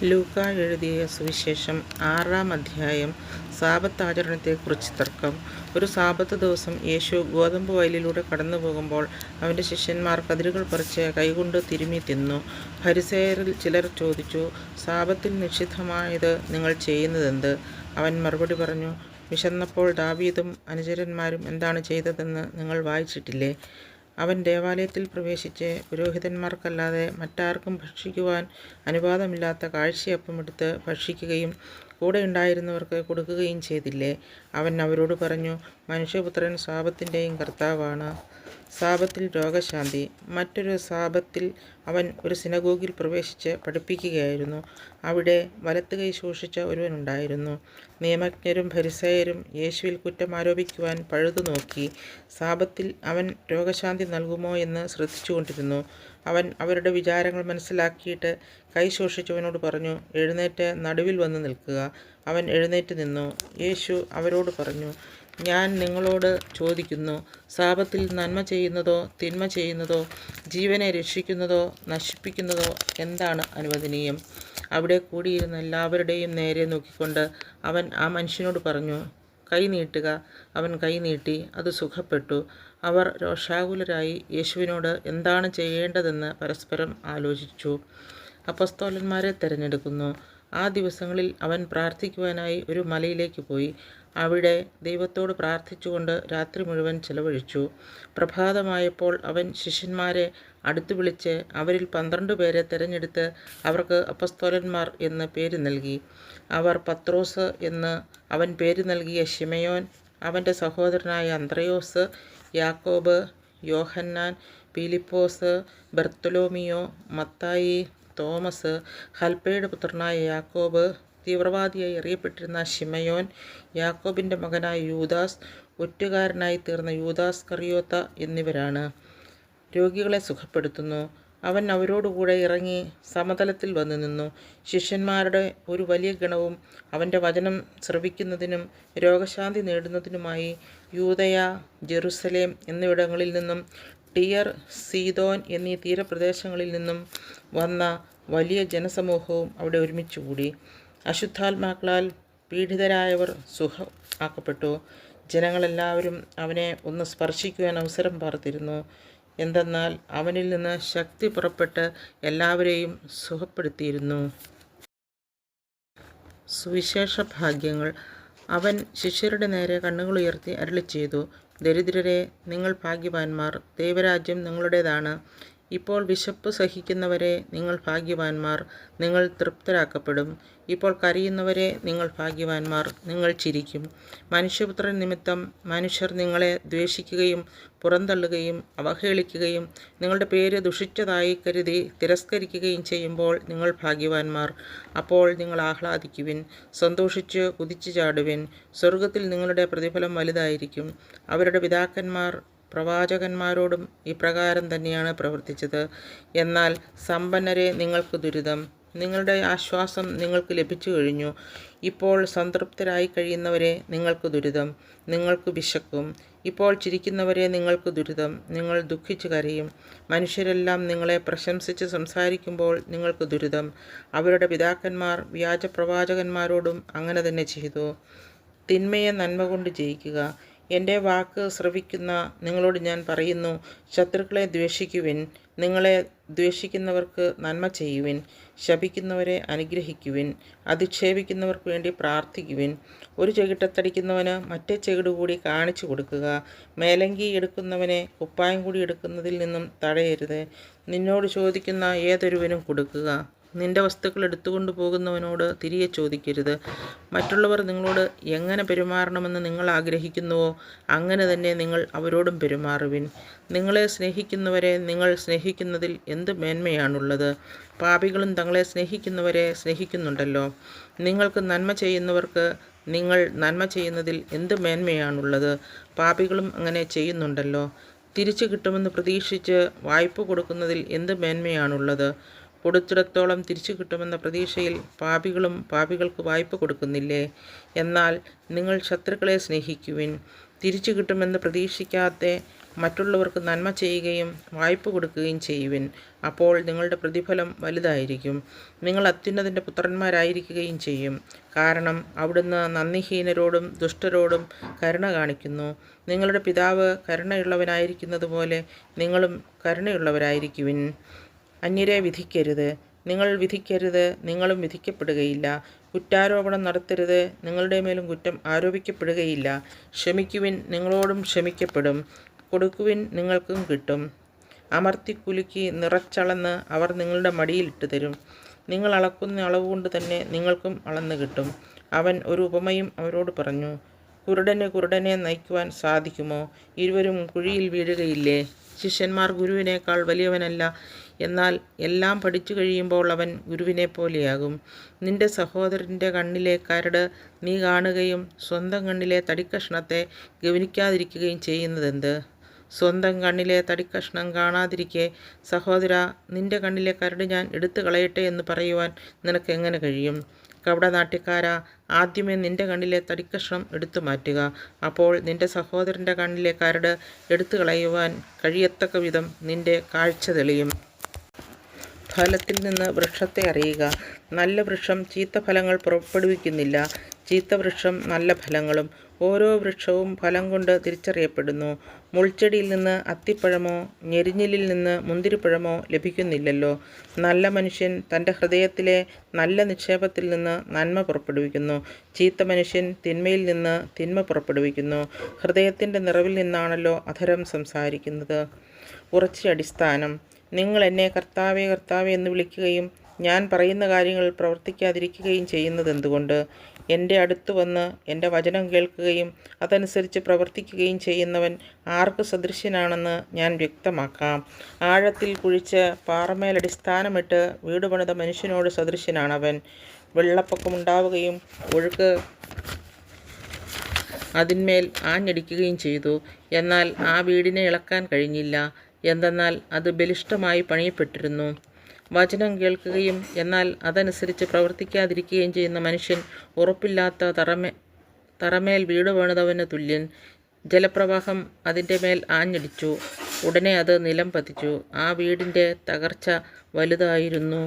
ലൂക്കാ എഴുതിയ സുവിശേഷം 6-ാം അധ്യായം. സാബത്ത് ആചരണത്തെക്കുറിച്ച് തർക്കം. ഒരു സാബത്ത് ദിവസം യേശു ഗോതമ്പ് വയലിലൂടെ കടന്നു പോകുമ്പോൾ അവൻ്റെ ശിഷ്യന്മാർ കതിരുകൾ പറിച്ച് കൈകൊണ്ട് തിരുമ്മി തിന്നു. ഫരിസേയരിൽ ചിലർ ചോദിച്ചു, സാബത്തിൽ നിഷിദ്ധമായത് നിങ്ങൾ ചെയ്യുന്നതെന്ത്? അവൻ മറുപടി പറഞ്ഞു, വിശന്നപ്പോൾ ദാവീദും അനുചരന്മാരും എന്താണ് ചെയ്തതെന്ന് നിങ്ങൾ വായിച്ചിട്ടില്ലേ? അവൻ ദേവാലയത്തിൽ പ്രവേശിച്ച് പുരോഹിതന്മാർക്കല്ലാതെ മറ്റാർക്കും ഭക്ഷിക്കുവാൻ അനുവാദമില്ലാത്ത കാഴ്ചയപ്പമെടുത്ത് ഭക്ഷിക്കുകയും കൂടെ ഉണ്ടായിരുന്നവർക്ക് കൊടുക്കുകയും ചെയ്തില്ലേ? അവൻ അവരോട് പറഞ്ഞു, മനുഷ്യപുത്രൻ സാബത്തിൻ്റെയും കർത്താവാണ്. സാബത്തിൽ രോഗശാന്തി. മറ്റൊരു സാബത്തിൽ അവൻ ഒരു സിനഗോഗിൽ പ്രവേശിച്ച് പഠിപ്പിക്കുകയായിരുന്നു. അവിടെ വലത്തുകൈ ശോഷിച്ച ഒരുവനുണ്ടായിരുന്നു. നിയമജ്ഞരും ഫരിസേയരും യേശുവിൽ കുറ്റം ആരോപിക്കുവാൻ പഴുതു നോക്കി സാബത്തിൽ അവൻ രോഗശാന്തി നൽകുമോ എന്ന് ശ്രദ്ധിച്ചുകൊണ്ടിരുന്നു. അവൻ അവരുടെ വിചാരങ്ങൾ മനസ്സിലാക്കിയിട്ട് കൈ ശോഷിച്ചവനോട് പറഞ്ഞു, എഴുന്നേറ്റ് നടുവിൽ വന്ന് നിൽക്കുക. അവൻ എഴുന്നേറ്റ് നിന്നു. യേശു അവരോട് പറഞ്ഞു, ഞാൻ നിങ്ങളോട് ചോദിക്കുന്നു, സാബത്തിൽ നന്മ ചെയ്യുന്നതോ തിന്മ ചെയ്യുന്നതോ ജീവനെ രക്ഷിക്കുന്നതോ നശിപ്പിക്കുന്നതോ എന്താണ് അനുവദനീയം? അവിടെ കൂടിയിരുന്ന എല്ലാവരുടെയും നേരെ നോക്കിക്കൊണ്ട് അവൻ ആ മനുഷ്യനോട് പറഞ്ഞു, കൈ നീട്ടുക. അവൻ കൈ നീട്ടി, അത് സുഖപ്പെട്ടു. അവർ രോഷാകുലരായി യേശുവിനോട് എന്താണ് ചെയ്യേണ്ടതെന്ന് പരസ്പരം ആലോചിച്ചു. അപ്പൊസ്തലന്മാരെ തിരഞ്ഞെടുക്കുന്നു. ആ ദിവസങ്ങളിൽ അവൻ പ്രാർത്ഥിക്കുവാനായി ഒരു മലയിലേക്ക് പോയി. അവിടെ ദൈവത്തോട് പ്രാർത്ഥിച്ചുകൊണ്ട് രാത്രി മുഴുവൻ ചെലവഴിച്ചു. പ്രഭാതമായപ്പോൾ അവൻ ശിഷ്യന്മാരെ അടുത്തു വിളിച്ച് അവരിൽ 12 പേരെ തിരഞ്ഞെടുത്ത് അവർക്ക് അപ്പൊസ്തലന്മാർ എന്ന് പേര് നൽകി. അവർ പത്രോസ് എന്ന് അവൻ പേര് നൽകിയ ശിമയോൻ, അവൻ്റെ സഹോദരനായ അന്ത്രയോസ്, യാക്കോബ്, യോഹന്നാൻ, ഫിലിപ്പോസ്, ബർത്തലോമിയോ, മത്തായി, തോമസ്, ഹൽപ്പയുടെ പുത്രനായ യാക്കോബ്, തീവ്രവാദിയായി അറിയപ്പെട്ടിരുന്ന ശിമയോൻ, യാക്കോബിൻ്റെ മകനായ യൂദാസ്, ഒറ്റുകാരനായി തീർന്ന യൂദാസ് കറിയോത്ത എന്നിവരാണ്. രോഗികളെ സുഖപ്പെടുത്തുന്നു. അവൻ അവരോടുകൂടെ ഇറങ്ങി സമതലത്തിൽ വന്നു നിന്നു. ശിഷ്യന്മാരുടെ ഒരു വലിയ ഗണവും അവൻ്റെ വചനം ശ്രവിക്കുന്നതിനും രോഗശാന്തി നേടുന്നതിനുമായി യൂദയ, ജെറുസലേം എന്നിവിടങ്ങളിൽ നിന്നും ടിയർ, സീദോൻ എന്നീ തീരപ്രദേശങ്ങളിൽ നിന്നും വന്ന വലിയ ജനസമൂഹവും അവിടെ ഒരുമിച്ചുകൂടി. അശുദ്ധാത്മാക്കളാൽ പീഡിതരായവർ സുഖമാക്കപ്പെട്ടു. ജനങ്ങളെല്ലാവരും അവനെ ഒന്ന് സ്പർശിക്കുവാൻ അവസരം പാർത്തിരുന്നു. എന്തെന്നാൽ അവനിൽ നിന്ന് ശക്തി പുറപ്പെട്ട് എല്ലാവരെയും സുഖപ്പെടുത്തിയിരുന്നു. സുവിശേഷ ഭാഗ്യങ്ങൾ. അവൻ ശിഷ്യരുടെ നേരെ കണ്ണുകളുയർത്തി അരുളിച്ചെയ്തു, ദരിദ്രരെ, നിങ്ങൾ ഭാഗ്യവാന്മാർ, ദൈവരാജ്യം നിങ്ങളുടേതാണ്. ഇപ്പോൾ വിശപ്പ് സഹിക്കുന്നവരെ, നിങ്ങൾ ഭാഗ്യവാന്മാർ, നിങ്ങൾ തൃപ്തരാക്കപ്പെടും. ഇപ്പോൾ കരയുന്നവരെ, നിങ്ങൾ ഭാഗ്യവാന്മാർ, നിങ്ങൾ ചിരിക്കും. മനുഷ്യപുത്രൻ നിമിത്തം മനുഷ്യർ നിങ്ങളെ ദ്വേഷിക്കുകയും പുറന്തള്ളുകയും അവഹേളിക്കുകയും നിങ്ങളുടെ പേര് ദുഷിച്ചതായി കരുതി തിരസ്കരിക്കുകയും ചെയ്യുമ്പോൾ നിങ്ങൾ ഭാഗ്യവാന്മാർ. അപ്പോൾ നിങ്ങൾ ആഹ്ലാദിക്കുവിൻ, സന്തോഷിച്ച് കുതിച്ചു ചാടുവിൻ. സ്വർഗത്തിൽ നിങ്ങളുടെ പ്രതിഫലം വലുതായിരിക്കും. അവരുടെ പിതാക്കന്മാർ പ്രവാചകന്മാരോടും ഇപ്രകാരം തന്നെയാണ് പ്രവർത്തിച്ചത്. എന്നാൽ സമ്പന്നരെ, നിങ്ങൾക്ക് ദുരിതം, നിങ്ങളുടെ ആശ്വാസം നിങ്ങൾക്ക് ലഭിച്ചു കഴിഞ്ഞു. ഇപ്പോൾ സംതൃപ്തരായി കഴിയുന്നവരെ, നിങ്ങൾക്ക് ദുരിതം, നിങ്ങൾക്ക് വിശക്കും. ഇപ്പോൾ ചിരിക്കുന്നവരെ, നിങ്ങൾക്ക് ദുരിതം, നിങ്ങൾ ദുഃഖിച്ചു കരയും. മനുഷ്യരെല്ലാം നിങ്ങളെ പ്രശംസിച്ച് സംസാരിക്കുമ്പോൾ നിങ്ങൾക്ക് ദുരിതം. അവരുടെ പിതാക്കന്മാർ വ്യാജപ്രവാചകന്മാരോടും അങ്ങനെ തന്നെ ചെയ്തു. തിന്മയെ നന്മ കൊണ്ട് ജയിക്കുക. എൻ്റെ വാക്ക് ശ്രവിക്കുന്ന നിങ്ങളോട് ഞാൻ പറയുന്നു, ശത്രുക്കളെ ദ്വേഷിക്കുവിൻ, നിങ്ങളെ ദ്വേഷിക്കുന്നവർക്ക് നന്മ ചെയ്യുവിൻ, ശപിക്കുന്നവരെ അനുഗ്രഹിക്കുവിൻ, അധിക്ഷേപിക്കുന്നവർക്ക് വേണ്ടി പ്രാർത്ഥിക്കുവിൻ. ഒരു ചെകിട്ടത്തടിക്കുന്നവന് മറ്റേ ചെകിട് കൂടി കാണിച്ചു കൊടുക്കുക. മേലങ്കി എടുക്കുന്നവനെ കുപ്പായം കൂടി എടുക്കുന്നതിൽ നിന്നും തടയരുത്. നിന്നോട് ചോദിക്കുന്ന ഏതൊരുവനും കൊടുക്കുക. നിന്റെ വസ്തുക്കൾ എടുത്തുകൊണ്ടു പോകുന്നവനോട് തിരികെ ചോദിക്കരുത്. മറ്റുള്ളവർ നിങ്ങളോട് എങ്ങനെ പെരുമാറണമെന്ന് നിങ്ങൾ ആഗ്രഹിക്കുന്നുവോ അങ്ങനെ തന്നെ നിങ്ങൾ അവരോടും പെരുമാറുവിൻ. നിങ്ങളെ സ്നേഹിക്കുന്നവരെ നിങ്ങൾ സ്നേഹിക്കുന്നതിൽ എന്ത് മേന്മയാണുള്ളത്? പാപികളും തങ്ങളെ സ്നേഹിക്കുന്നവരെ സ്നേഹിക്കുന്നുണ്ടല്ലോ. നിങ്ങൾക്ക് നന്മ ചെയ്യുന്നവർക്ക് നിങ്ങൾ നന്മ ചെയ്യുന്നതിൽ എന്ത് മേന്മയാണുള്ളത്? പാപികളും അങ്ങനെ ചെയ്യുന്നുണ്ടല്ലോ. തിരിച്ചു കിട്ടുമെന്ന് പ്രതീക്ഷിച്ച് വായ്പ കൊടുക്കുന്നതിൽ എന്ത് മേന്മയാണുള്ളത്? കൊടുത്തിടത്തോളം തിരിച്ചു കിട്ടുമെന്ന പ്രതീക്ഷയിൽ പാപികളും പാപികൾക്ക് വായ്പ കൊടുക്കുന്നില്ലേ? എന്നാൽ നിങ്ങൾ ശത്രുക്കളെ സ്നേഹിക്കുവിൻ. തിരിച്ചു കിട്ടുമെന്ന് പ്രതീക്ഷിക്കാതെ മറ്റുള്ളവർക്ക് നന്മ ചെയ്യുകയും വായ്പ കൊടുക്കുകയും ചെയ്യുവിൻ. അപ്പോൾ നിങ്ങളുടെ പ്രതിഫലം വലുതായിരിക്കും. നിങ്ങൾ അത്യുന്നതൻ്റെ പുത്രന്മാരായിരിക്കുകയും ചെയ്യും. കാരണം അവിടുന്ന് നന്ദിഹീനരോടും ദുഷ്ടരോടും കരുണ കാണിക്കുന്നു. നിങ്ങളുടെ പിതാവ് കരുണയുള്ളവനായിരിക്കുന്നതുപോലെ നിങ്ങളും കരുണയുള്ളവരായിരിക്കുവിൻ. അന്യരെ വിധിക്കരുത്. നിങ്ങൾ വിധിക്കരുത്, നിങ്ങളും വിധിക്കപ്പെടുകയില്ല. കുറ്റാരോപണം നടത്തരുത്, നിങ്ങളുടെ മേലും കുറ്റം ആരോപിക്കപ്പെടുകയില്ല. ക്ഷമിക്കുവിൻ, നിങ്ങളോടും ക്ഷമിക്കപ്പെടും. കൊടുക്കുവിൻ, നിങ്ങൾക്കും കിട്ടും. അമർത്തിക്കുലുക്കി നിറച്ചളന്ന് അവർ നിങ്ങളുടെ മടിയിലിട്ട് തരും. നിങ്ങൾ അളക്കുന്ന അളവുകൊണ്ട് തന്നെ നിങ്ങൾക്കും അളന്ന് കിട്ടും. അവൻ ഒരു ഉപമയും അവരോട് പറഞ്ഞു. കുരുടന് കുരുടനെ നയിക്കുവാൻ സാധിക്കുമോ? ഇരുവരും കുഴിയിൽ വീഴുകയില്ലേ? ശിഷ്യന്മാർ ഗുരുവിനേക്കാൾ വലിയവനല്ല, എന്നാൽ എല്ലാം പഠിച്ചു കഴിയുമ്പോൾ അവൻ ഗുരുവിനെ പോലെയാകും. നിന്റെ സഹോദരൻ്റെ കണ്ണിലെ കരട് നീ കാണുകയും സ്വന്തം കണ്ണിലെ തടിക്കഷ്ണത്തെ ഗവനിക്കാതിരിക്കുകയും ചെയ്യുന്നതെന്ത്? സ്വന്തം കണ്ണിലെ തടിക്കഷ്ണം കാണാതിരിക്കെ സഹോദരാ, നിന്റെ കണ്ണിലെ കരട് ഞാൻ എടുത്തു കളയട്ടെ എന്ന് പറയുവാൻ നിനക്കെങ്ങനെ കഴിയും? കപടനാട്യക്കാരാ, ആദ്യമേ നിന്റെ കണ്ണിലെ തടിക്കഷ്ണം എടുത്തു മാറ്റുക. അപ്പോൾ നിന്റെ സഹോദരൻ്റെ കണ്ണിലെ കരട് എടുത്തു കളയുവാൻ കഴിയത്തക്ക വിധം നിന്റെ കാഴ്ച തെളിയും. ഫലത്തിൽ നിന്ന് വൃക്ഷത്തെ അറിയുക. നല്ല വൃക്ഷം ചീത്ത ഫലങ്ങൾ പുറപ്പെടുവിക്കുന്നില്ല, ചീത്ത വൃക്ഷം നല്ല ഫലങ്ങളും. ഓരോ വൃക്ഷവും ഫലം കൊണ്ട് തിരിച്ചറിയപ്പെടുന്നു. മുൾച്ചെടിയിൽ നിന്ന് അത്തിപ്പഴമോ ഞെരിഞ്ഞിലിൽ നിന്ന് മുന്തിരിപ്പഴമോ ലഭിക്കുന്നില്ലല്ലോ. നല്ല മനുഷ്യൻ തൻ്റെ ഹൃദയത്തിലെ നല്ല നിക്ഷേപത്തിൽ നിന്ന് നന്മ പുറപ്പെടുവിക്കുന്നു. ചീത്ത മനുഷ്യൻ തിന്മയിൽ നിന്ന് തിന്മ പുറപ്പെടുവിക്കുന്നു. ഹൃദയത്തിൻ്റെ നിറവിൽ നിന്നാണല്ലോ അധരം സംസാരിക്കുന്നത്. ഉറച്ച അടിസ്ഥാനം. നിങ്ങൾ എന്നെ കർത്താവേ കർത്താവേ എന്ന് വിളിക്കുകയും ഞാൻ പറയുന്ന കാര്യങ്ങൾ പ്രവർത്തിക്കാതിരിക്കുകയും ചെയ്യുന്നത് എന്തുകൊണ്ട്? എൻ്റെ അടുത്ത് വന്ന് എൻ്റെ വചനം കേൾക്കുകയും അതനുസരിച്ച് പ്രവർത്തിക്കുകയും ചെയ്യുന്നവൻ ആർക്ക് സദൃശ്യനാണെന്ന് ഞാൻ വ്യക്തമാക്കാം. ആഴത്തിൽ കുഴിച്ച് പാറമേലടിസ്ഥാനമിട്ട് വീട് പണിത മനുഷ്യനോട് സദൃശ്യനാണവൻ. വെള്ളപ്പൊക്കമുണ്ടാവുകയും ഒഴുക്ക് അതിന്മേൽ ആഞ്ഞടിക്കുകയും ചെയ്തു. എന്നാൽ ആ വീടിനെ ഇളക്കാൻ കഴിഞ്ഞില്ല. എന്തെന്നാൽ അത് ബലിഷ്ഠമായി പണിയപ്പെട്ടിരുന്നു. വചനം കേൾക്കുകയും എന്നാൽ അതനുസരിച്ച് പ്രവർത്തിക്കാതിരിക്കുകയും ചെയ്യുന്ന മനുഷ്യൻ ഉറപ്പില്ലാത്ത തറമേൽ വീട് പണിതവന് തുല്യൻ. ജലപ്രവാഹം അതിൻ്റെ മേൽ ആഞ്ഞടിച്ചു, ഉടനെ അത് നിലം പതിച്ചു. ആ വീടിൻ്റെ തകർച്ച വലുതായിരുന്നു.